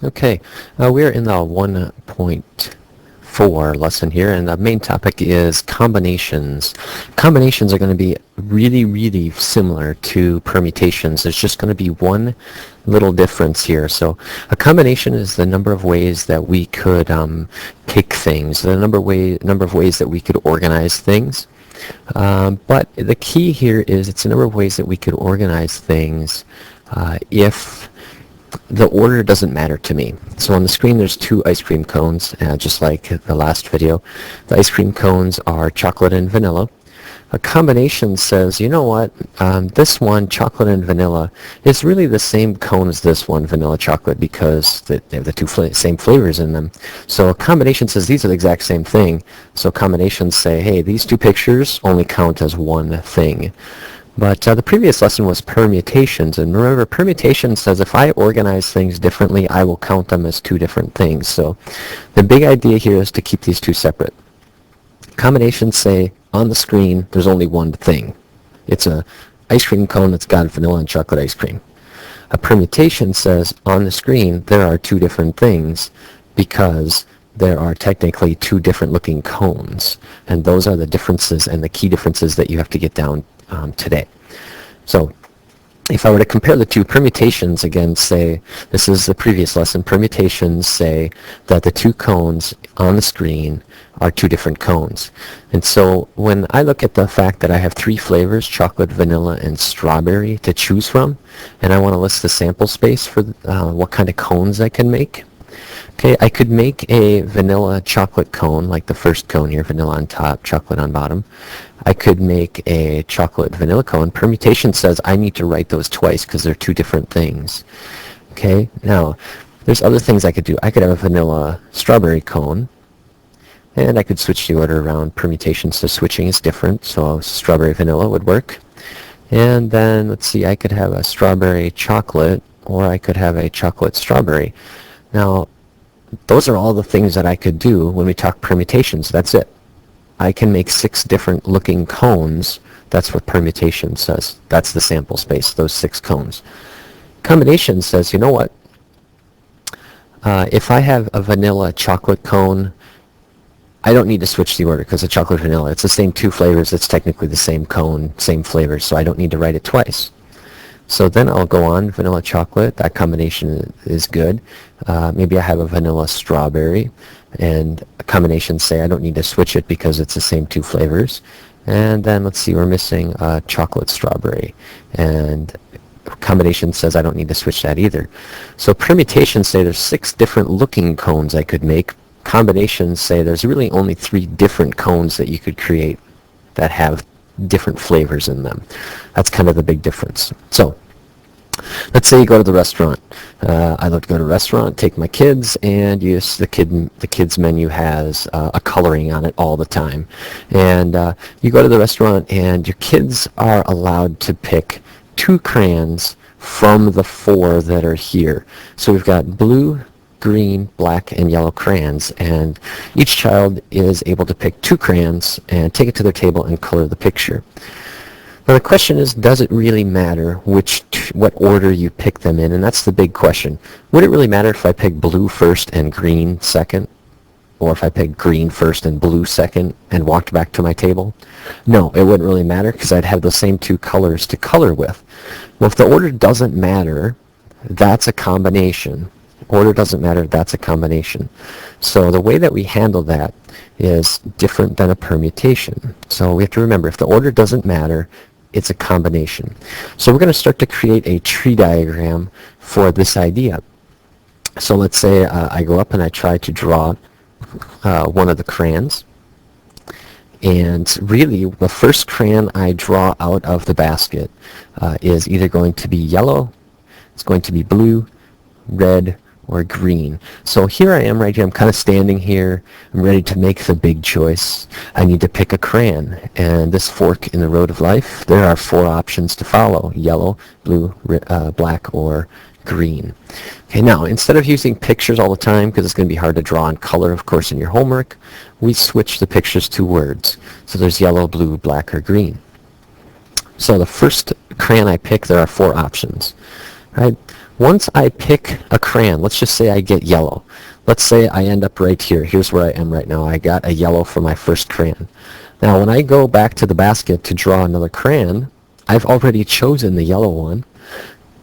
Okay, we're in the 1.4 lesson here, and the main topic is combinations. Combinations are going to be really similar to permutations. There's just going to be one little difference here. So a combination is the number of ways that we could pick things, the number of ways that we could organize things. But the key here is it's a number of ways that we could organize things if the order doesn't matter to me. So on the screen there's two ice cream cones, just like the last video. The ice cream cones are chocolate and vanilla. A combination says, you know what, this one, chocolate and vanilla, is really the same cone as this one, vanilla chocolate, because they have the same flavors in them. So a combination says these are the exact same thing. So combinations say, hey, these two pictures only count as one thing. But the previous lesson was permutations, and remember, permutation says if I organize things differently, I will count them as two different things. So the big idea here is to keep these two separate. Combinations say on the screen there's only one thing. It's a ice cream cone that's got vanilla and chocolate ice cream. A permutation says on the screen there are two different things because there are technically two different looking cones, and those are the differences and the key differences that you have to get down today. So if I were to compare the two, permutations again say, this is the previous lesson, permutations say that the two cones on the screen are two different cones. And so when I look at the fact that I have three flavors, chocolate, vanilla, and strawberry, to choose from, and I want to list the sample space for what kind of cones I can make, okay, I could make a vanilla chocolate cone, like the first cone here, vanilla on top, chocolate on bottom. I could make a chocolate vanilla cone. Permutation says I need to write those twice because they're two different things. Okay, now there's other things I could do. I could have a vanilla strawberry cone, and I could switch the order around. Permutation says switching is different, so strawberry vanilla would work. And then let's see, I could have a strawberry chocolate, or I could have a chocolate strawberry. Now those are all the things that I could do when we talk permutations. That's it. I can make 6 different looking cones. That's what permutation says. That's the sample space, those 6 cones. Combination says, you know what? If I have a vanilla chocolate cone, I don't need to switch the order because the chocolate vanilla, it's the same 2 flavors. It's technically the same cone, same flavors, so I don't need to write it twice. So then I'll go on vanilla chocolate. That combination is good. Maybe I have a vanilla strawberry, and a combination say I don't need to switch it because it's the same 2 flavors. And then let's see, we're missing chocolate strawberry, and combination says I don't need to switch that either. So permutations say there's 6 different looking cones I could make. Combinations say there's really only 3 different cones that you could create that have different flavors in them. That's kind of the big difference. So let's say you go to the restaurant. I love to go to a restaurant, take my kids, and use the kids menu has a coloring on it all the time. And you go to the restaurant and your kids are allowed to pick 2 crayons from the 4 that are here. So we've got blue, green, black, and yellow crayons, and each child is able to pick 2 crayons and take it to their table and color the picture. Now the question is, does it really matter what order you pick them in? And that's the big question. Would it really matter if I pick blue first and green second? Or if I picked green first and blue second and walked back to my table? No, it wouldn't really matter because I'd have the same 2 colors to color with. Well, if the order doesn't matter, that's a combination. Order doesn't matter, that's a combination. So the way that we handle that is different than a permutation. So we have to remember, if the order doesn't matter, it's a combination. So we're going to start to create a tree diagram for this idea. So let's say I go up and I try to draw one of the crayons. And really, the first crayon I draw out of the basket is either going to be yellow, it's going to be blue, red, or green. So here I am right here. I'm kind of standing here. I'm ready to make the big choice. I need to pick a crayon. And this fork in the road of life, there are 4 options to follow: yellow, blue, black, or green. Okay, now instead of using pictures all the time, because it's going to be hard to draw in color, of course, in your homework, we switch the pictures to words. So there's yellow, blue, black, or green. So the first crayon I pick, there are 4 options. right? Once I pick a crayon, let's just say I get yellow. Let's say I end up right here. Here's where I am right now. I got a yellow for my first crayon. Now, when I go back to the basket to draw another crayon, I've already chosen the yellow one.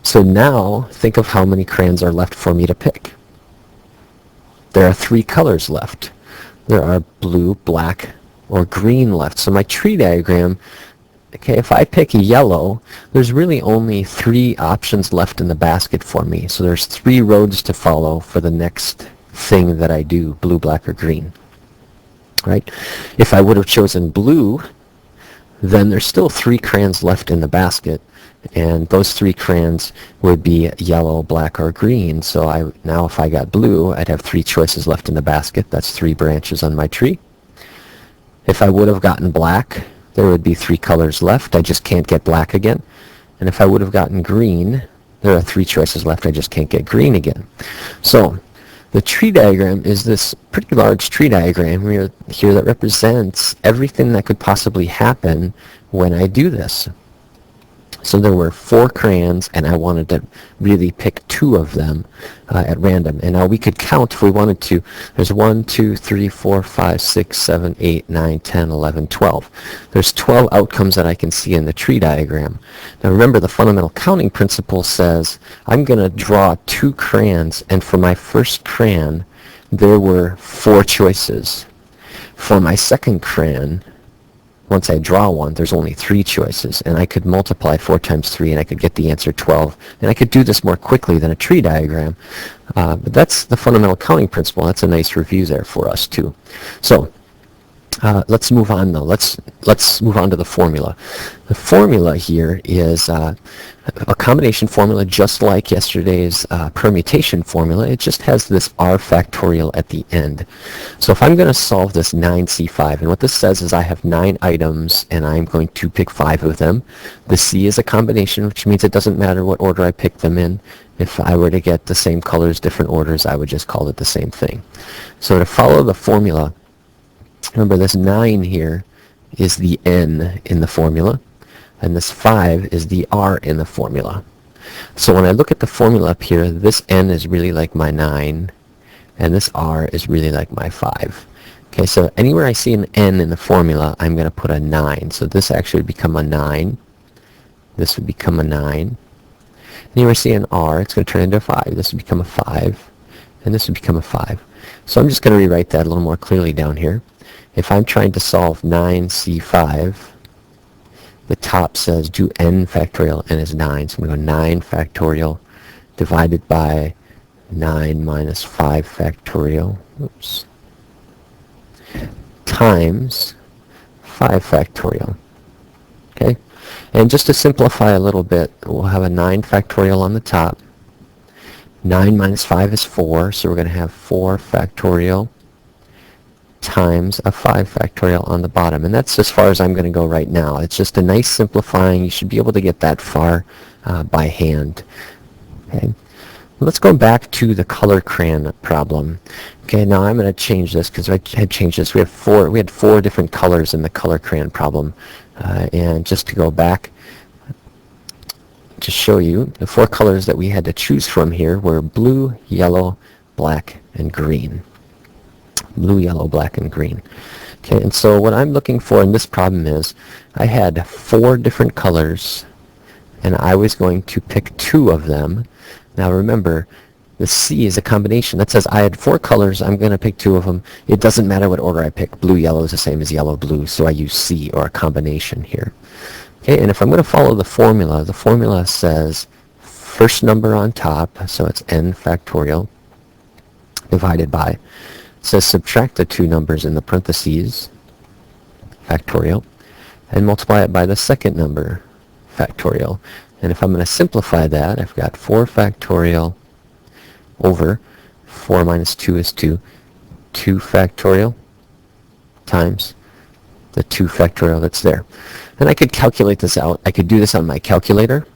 So now, think of how many crayons are left for me to pick. There are 3 colors left. There are blue, black, or green left. So my tree diagram, okay, if I pick yellow, there's really only 3 options left in the basket for me. So there's 3 roads to follow for the next thing that I do, blue, black, or green. Right? If I would have chosen blue, then there's still 3 crayons left in the basket, and those 3 crayons would be yellow, black, or green. So now if I got blue, I'd have 3 choices left in the basket. That's 3 branches on my tree. If I would have gotten black, there would be 3 colors left. I just can't get black again. And if I would have gotten green, there are 3 choices left. I just can't get green again. So the tree diagram is this pretty large tree diagram here that represents everything that could possibly happen when I do this. So there were 4 crayons, and I wanted to really pick 2 of them at random. And now we could count if we wanted to. There's 1, 2, 3, 4, 5, 6, 7, 8, 9, 10, 11, 12. There's 12 outcomes that I can see in the tree diagram. Now remember, the fundamental counting principle says I'm going to draw 2 crayons, and for my first crayon, there were 4 choices. For my second crayon, once I draw one, there's only 3 choices, and I could multiply 4 times 3, and I could get the answer 12. And I could do this more quickly than a tree diagram, but that's the fundamental counting principle. That's a nice review there for us too. So let's move on though. Let's move on to the formula. The formula here is a combination formula, just like yesterday's permutation formula. It just has this r factorial at the end. So if I'm going to solve this 9c5, and what this says is I have 9 items, and I'm going to pick 5 of them. The c is a combination, which means it doesn't matter what order I pick them in. If I were to get the same colors, different orders, I would just call it the same thing. So to follow the formula, remember this 9 here is the n in the formula, and this 5 is the r in the formula. So when I look at the formula up here, this n is really like my 9, and this r is really like my 5. Okay, so anywhere I see an n in the formula, I'm going to put a 9. So this actually would become a 9. This would become a 9. Anywhere I see an r, it's going to turn into a 5. This would become a 5, and this would become a 5. So I'm just going to rewrite that a little more clearly down here. If I'm trying to solve 9c5, the top says do n factorial, n is 9. So I'm going to go 9 factorial divided by 9 minus 5 factorial, times 5 factorial. Okay? And just to simplify a little bit, we'll have a 9 factorial on the top. 9 minus 5 is 4, so we're going to have 4 factorial times a 5 factorial on the bottom. And that's as far as I'm going to go right now. It's just a nice simplifying. You should be able to get that far by hand. Okay. Let's go back to the color crayon problem. Okay, now I'm going to change this because I had changed this. We had 4 different colors in the color crayon problem. And just to go back to show you, the 4 colors that we had to choose from here were blue, yellow, black, and green. Blue, yellow, black, and green. Okay, and so what I'm looking for in this problem is I had 4 different colors, and I was going to pick 2 of them. Now remember, the C is a combination. That says I had 4 colors, I'm going to pick 2 of them. It doesn't matter what order I pick. Blue, yellow is the same as yellow, blue, so I use C, or a combination here. Okay, and if I'm going to follow the formula says first number on top, so it's n factorial, divided by, it says subtract the 2 numbers in the parentheses, factorial, and multiply it by the second number, factorial. And if I'm going to simplify that, I've got 4 factorial over 4 minus 2 is 2, 2 factorial times the 2 factorial that's there. And I could calculate this out. I could do this on my calculator.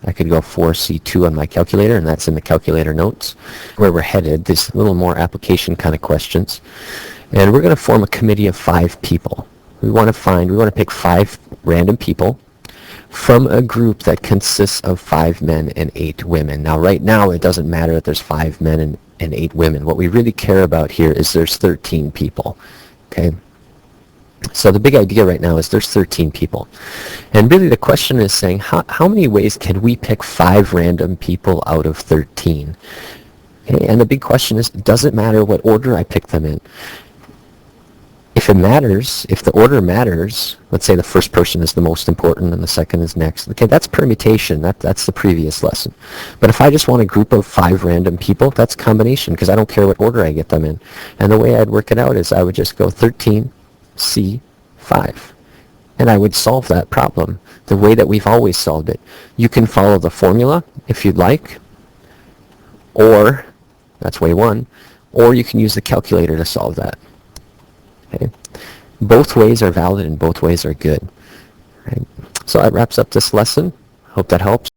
I could go 4C2 on my calculator, and that's in the calculator notes where we're headed. These little more application kind of questions. And we're going to form a committee of 5 people. We want to pick 5 random people from a group that consists of 5 men and 8 women. Now, right now, it doesn't matter that there's 5 men and 8 women. What we really care about here is there's 13 people, okay? So the big idea right now is there's 13 people. And really the question is saying, how many ways can we pick 5 random people out of 13? Okay, and the big question is, does it matter what order I pick them in? If it matters, if the order matters, let's say the first person is the most important and the second is next. Okay, that's permutation. That's the previous lesson. But if I just want a group of 5 random people, that's combination because I don't care what order I get them in. And the way I'd work it out is I would just go 13, C, 5. And I would solve that problem the way that we've always solved it. You can follow the formula if you'd like, or, that's way 1, or you can use the calculator to solve that. Okay. Both ways are valid and both ways are good. Right. So that wraps up this lesson. Hope that helps.